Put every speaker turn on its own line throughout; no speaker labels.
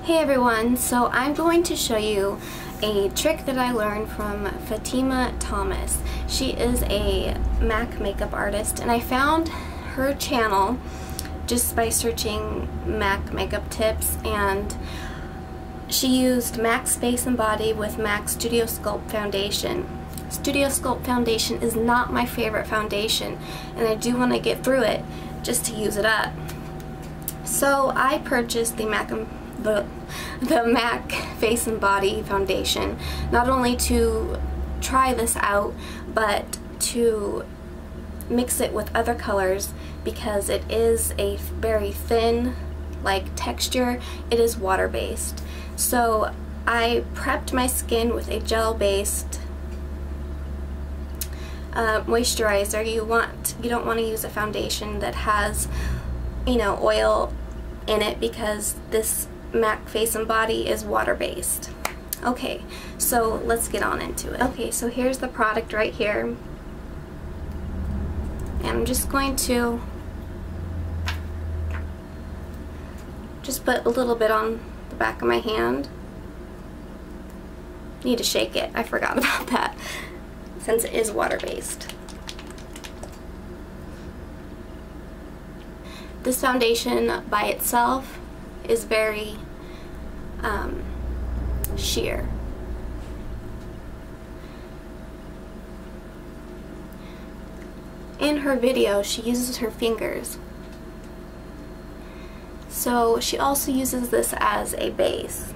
Hey everyone, so I'm going to show you a trick that I learned from Fatima Thomas. She is a MAC makeup artist, and I found her channel just by searching MAC makeup tips, and she used MAC's Face and Body with MAC's Studio Sculpt foundation. Studio Sculpt foundation is not my favorite foundation, and I do want to get through it just to use it up. So I purchased the MAC Face and Body foundation, not only to try this out, but to mix it with other colors because it is a very thin texture. It is water-based. So I prepped my skin with a gel-based moisturizer. You don't want to use a foundation that has, oil in it, because this MAC Face and Body is water-based. Okay, so let's get on into it. Okay, so here's the product right here. And I'm just going to just put a little bit on the back of my hand. Need to shake it. I forgot about that since it is water-based. This foundation by itself is very sheer. In her video, she uses her fingers. So she also uses this as a base.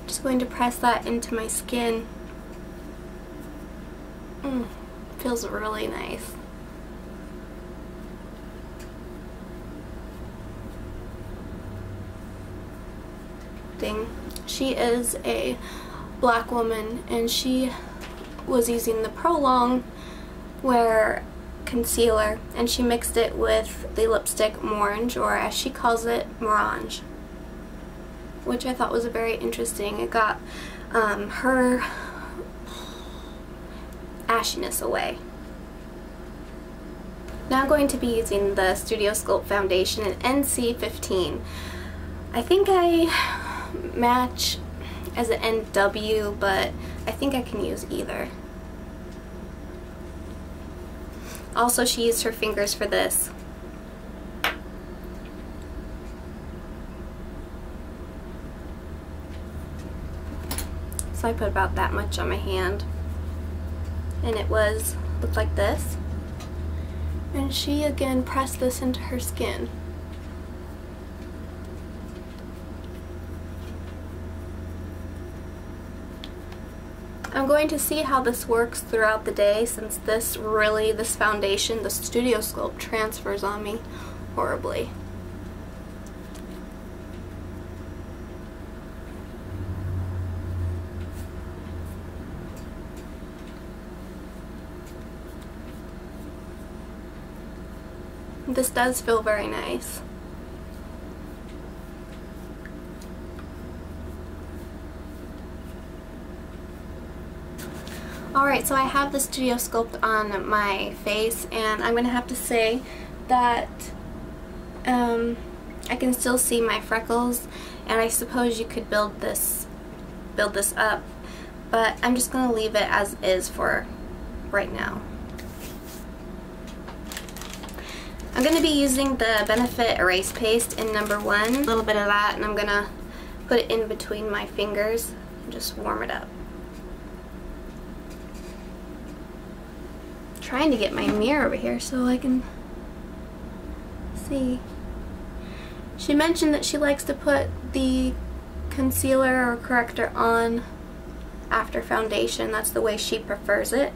Just going to press that into my skin. Feels really nice. She is a black woman, and she was using the Prolong Wear concealer, and she mixed it with the lipstick Morange, or as she calls it, Morange, which I thought was very interesting. It got her ashiness away. Now I'm going to be using the Studio Sculpt foundation in NC15. I think I match as an NW, but I think I can use either. Also, she used her fingers for this. So I put about that much on my hand, and it looked like this. And she again pressed this into her skin. I'm going to see how this works throughout the day, since this foundation, the Studio Sculpt, transfers on me horribly. This does feel very nice. Alright, so I have the Studio Sculpt on my face, and I'm going to have to say that I can still see my freckles, and I suppose you could build this up, but I'm just going to leave it as is for right now. I'm going to be using the Benefit Erase Paste in number 1, a little bit of that, and I'm going to put it in between my fingers and just warm it up. Trying to get my mirror over here so I can see. She mentioned that she likes to put the concealer or corrector on after foundation. That's the way she prefers it.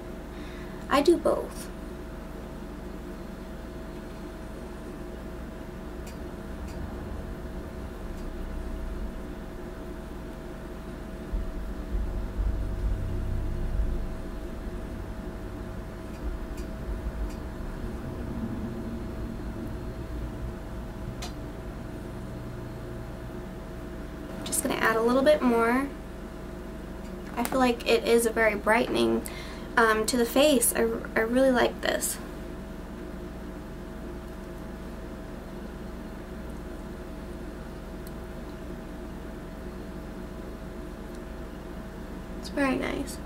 I do both. add a little bit more. I feel like it is a very brightening to the face. I really like this. It's very nice.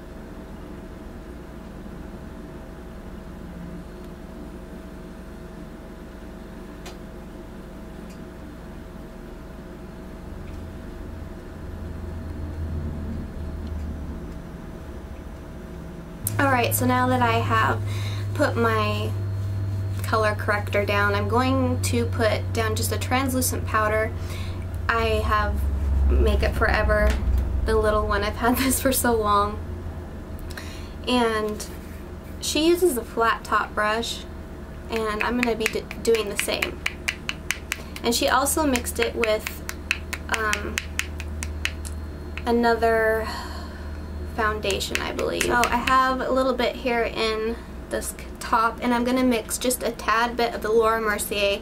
Alright, so now that I have put my color corrector down, I'm going to put down just a translucent powder. I have Makeup Forever, the little one. I've had this for so long. And she uses a flat top brush, and I'm going to be doing the same. And she also mixed it with another foundation, I believe. So I have a little bit here in this top, and I'm going to mix just a tad bit of the Laura Mercier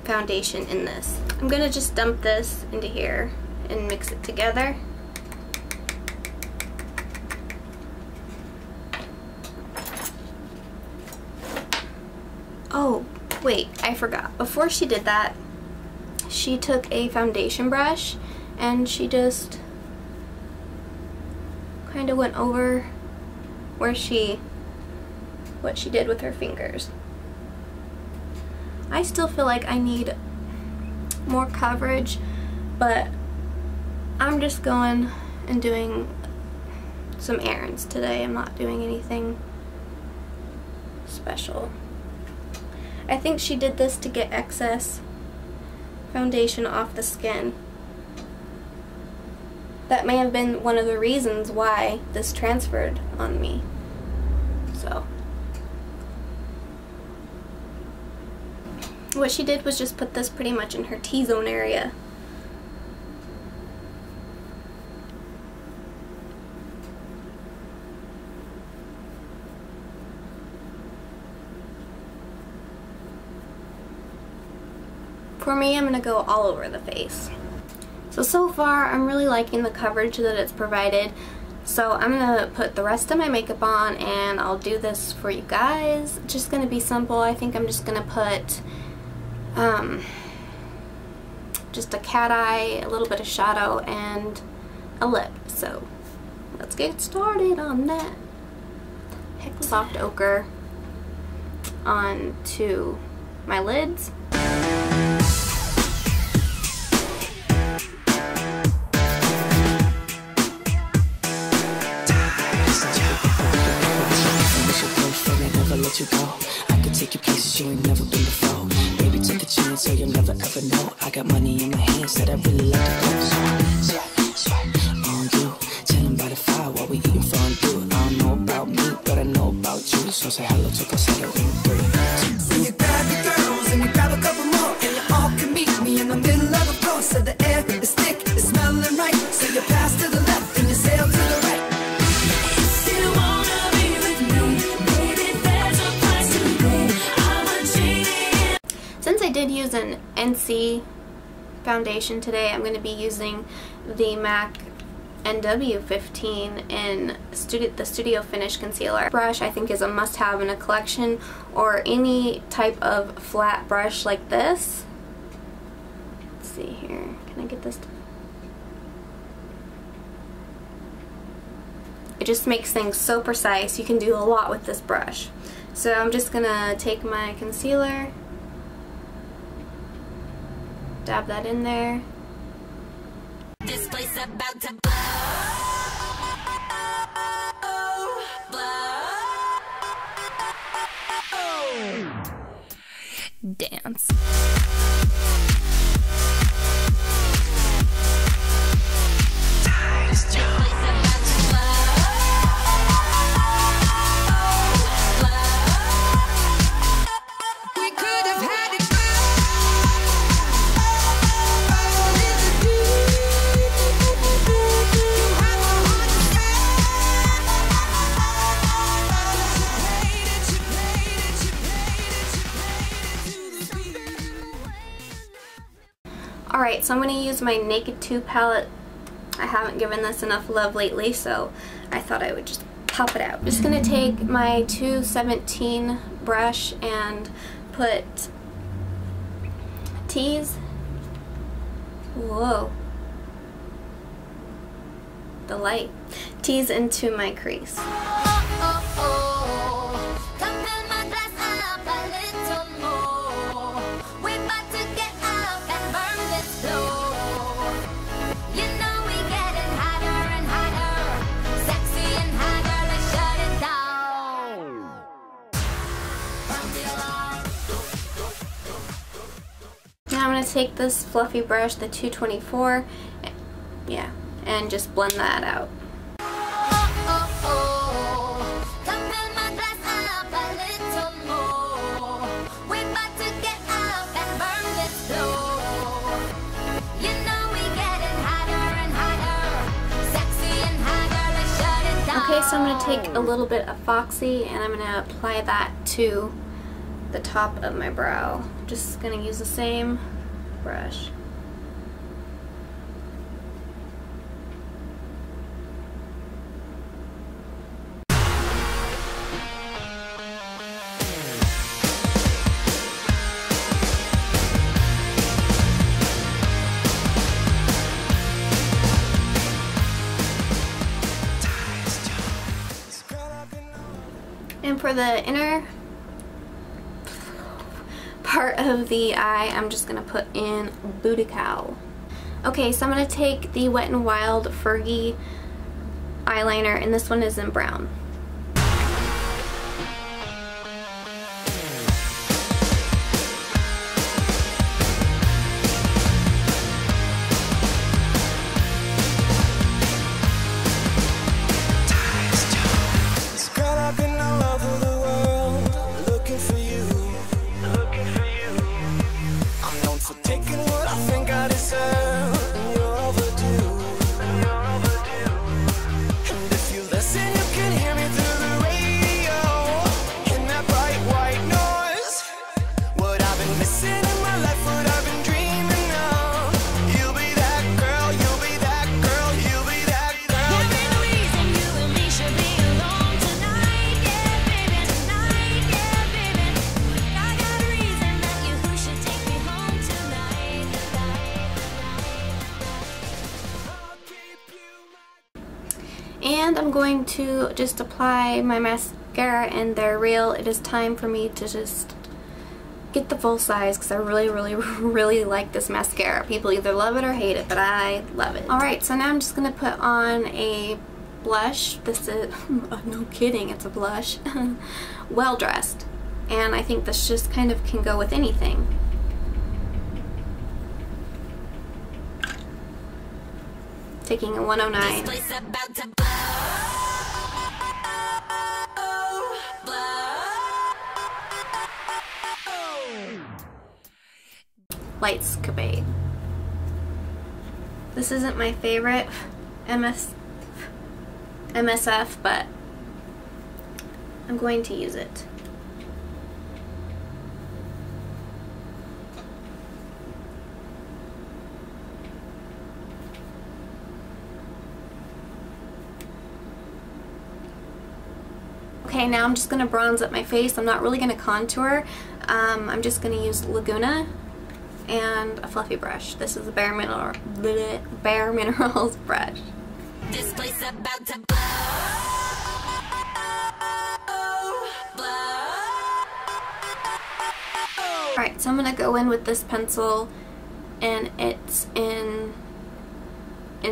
foundation in this. I'm going to just dump this into here and mix it together. Oh, wait, I forgot. Before she did that, she took a foundation brush and she just kind of went over where what she did with her fingers. I still feel like I need more coverage, but I'm just going and doing some errands today. I'm not doing anything special. I think she did this to get excess foundation off the skin. That may have been one of the reasons why this transferred on me. So what she did was just put this pretty much in her T-zone area. For me, I'm going to go all over the face. So far, I'm really liking the coverage that it's provided. So I'm going to put the rest of my makeup on, and I'll do this for you guys. It's just going to be simple. I think I'm just going to put just a cat eye, a little bit of shadow, and a lip. So let's get started on that. Soft ochre onto my lids.
Let you go. I could take you places you ain't never been before. Baby, take a chance, so you'll never ever know. I got money in my hands that I really like to go. Swipe on you, chillin' by the fire while we eating fondue. I don't know about me, but I know about you. So say hello to falsetto in 3, 2.
So you grab your girls and you grab a couple more, and you all can meet me in the middle of the floor. So the air is thick, it's smelling right. So you pass to the left and you sail to the right.
Since I did use an NC foundation today, I'm going to be using the MAC NW15 in the Studio Finish Concealer. Brush I think is a must-have in a collection, or any type of flat brush like this. Let's see here. Can I get this to... It just makes things so precise. You can do a lot with this brush. So I'm just going to take my concealer, dab that in there.
This place about to blow.
Dance. Alright, so I'm going to use my Naked 2 palette. I haven't given this enough love lately, so I thought I would just pop it out. I'm just going to take my 217 brush and put Tease. Whoa. The light. Tease into my crease. Now I'm going to take this fluffy brush, the 224, yeah, and just blend that out. Okay, so I'm going to take a little bit of Foxy and I'm going to apply that to the top of my brow. Just going to use the same brush. And for the inner part of the eye, I'm just going to put in Booty Cow. Okay, so I'm going to take the Wet n Wild Fergi eyeliner, and this one is in brown. And I'm going to just apply my mascara, and they're real. It is time for me to just get the full size because I really like this mascara. People either love it or hate it, but I love it. Alright, so now I'm just going to put on a blush. This is, no kidding, it's a blush. Well Dressed. And I think this just kind of can go with anything. Taking a 109. Lightscapade. This isn't my favorite MSF, but I'm going to use it. Okay, now I'm just going to bronze up my face. I'm not really going to contour. I'm just going to use Laguna and a fluffy brush. This is a Bare Minerals brush. This place about to blow. Alright, so I'm going to go in with this pencil, and it's in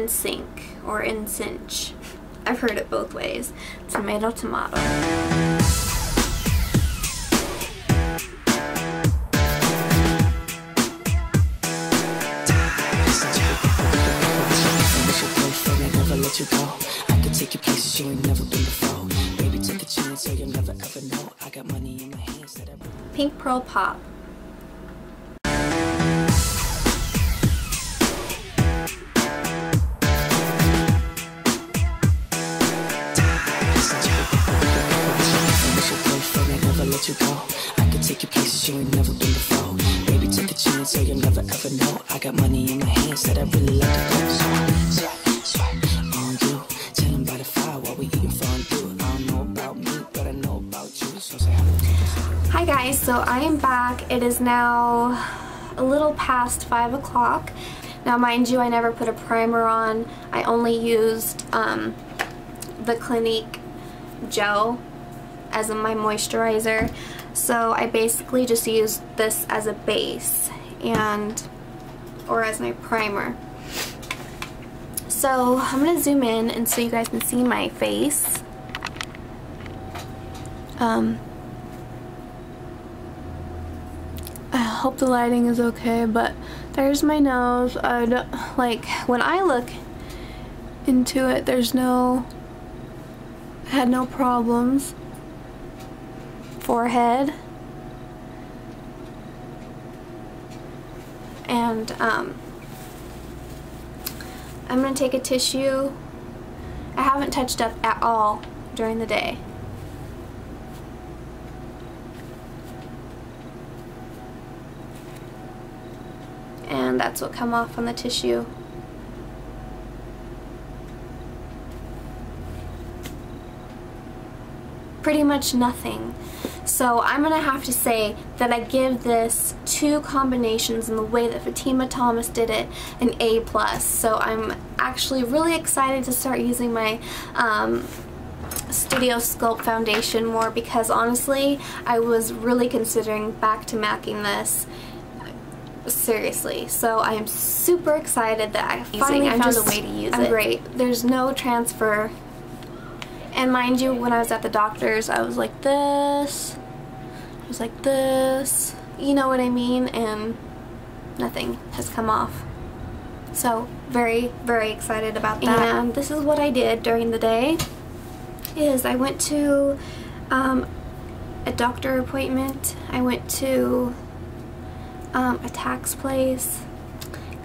sync or in cinch. I've heard it both ways. Tomato, tomato.
You go. I could take you places you ain't never been before. Baby, take a chance, so you'll never ever know. I got money in my hands that I...
Pink Pearl Pop.
You go. I could take you places you ain't never been before. Baby, take a chance, so you'll never ever know. I got money in my hands. I really like the flow. Swipe, swipe on you. Chilling by the fire while we eating fondue. I don't know about me, but I know about you. So say hello.
Hi guys, so I am back. It is now a little past 5 o'clock. Now mind you, I never put a primer on. I only used the Clinique gel as my moisturizer. So I basically just used this as a base or as my primer. So I'm going to zoom in and so you guys can see my face. I hope the lighting is okay, but there's my nose. Like when I look into it, had no problems. Forehead. And I'm going to take a tissue. I haven't touched up at all during the day. And that's what come off on the tissue. Pretty much nothing. So I'm gonna have to say that I give this 2 combinations in the way that Fatima Thomas did it an A+. So I'm actually really excited to start using my Studio Sculpt foundation more, because honestly I was really considering back to MACing this. Seriously, so I am super excited that I finally found a way to use it. I'm great. There's no transfer. And mind you, when I was at the doctor's, I was like this. I was like this. You know what I mean? And nothing has come off. So very, very excited about that. And this is what I did during the day. I went to a doctor appointment. I went to a tax place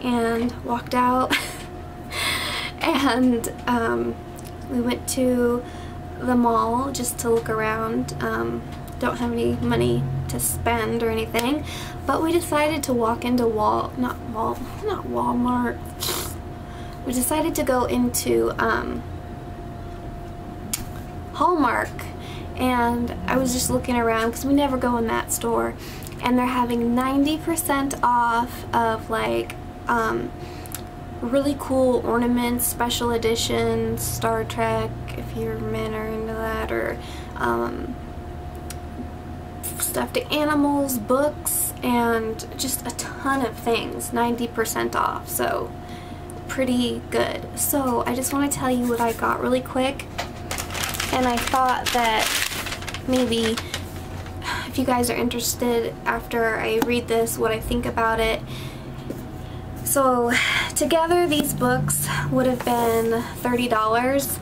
and walked out. And we went to the mall just to look around. Don't have any money to spend or anything, but we decided to walk into not Walmart. We decided to go into Hallmark, and I was just looking around because we never go in that store, and they're having 90% off of like really cool ornaments, special editions, Star Trek, if your men are into that, or stuffed animals, books, and just a ton of things, 90% off, so pretty good. So I just want to tell you what I got really quick, and I thought that maybe if you guys are interested after I read this, what I think about it. So together these books would have been $30,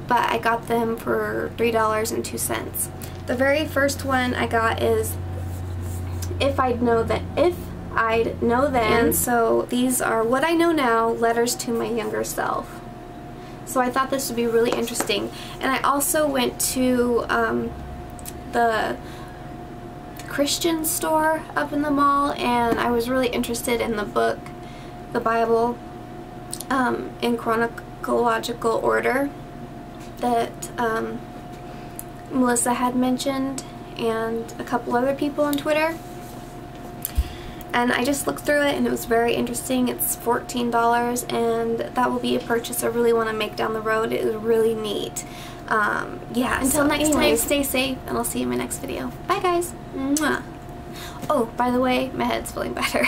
but I got them for $3.02. The very first one I got is If I'd Know Then. And so these are What I Know Now, Letters to My Younger Self. So I thought this would be really interesting. And I also went to the Christian store up in the mall, and I was really interested in the book, the Bible, in chronological order that Melissa had mentioned, and a couple other people on Twitter. And I just looked through it and it was very interesting. It's $14, and that will be a purchase I really want to make down the road. It is really neat. Yeah, until next time, stay safe, and I'll see you in my next video. Bye guys. Mwah. Oh, by the way, my head's feeling better.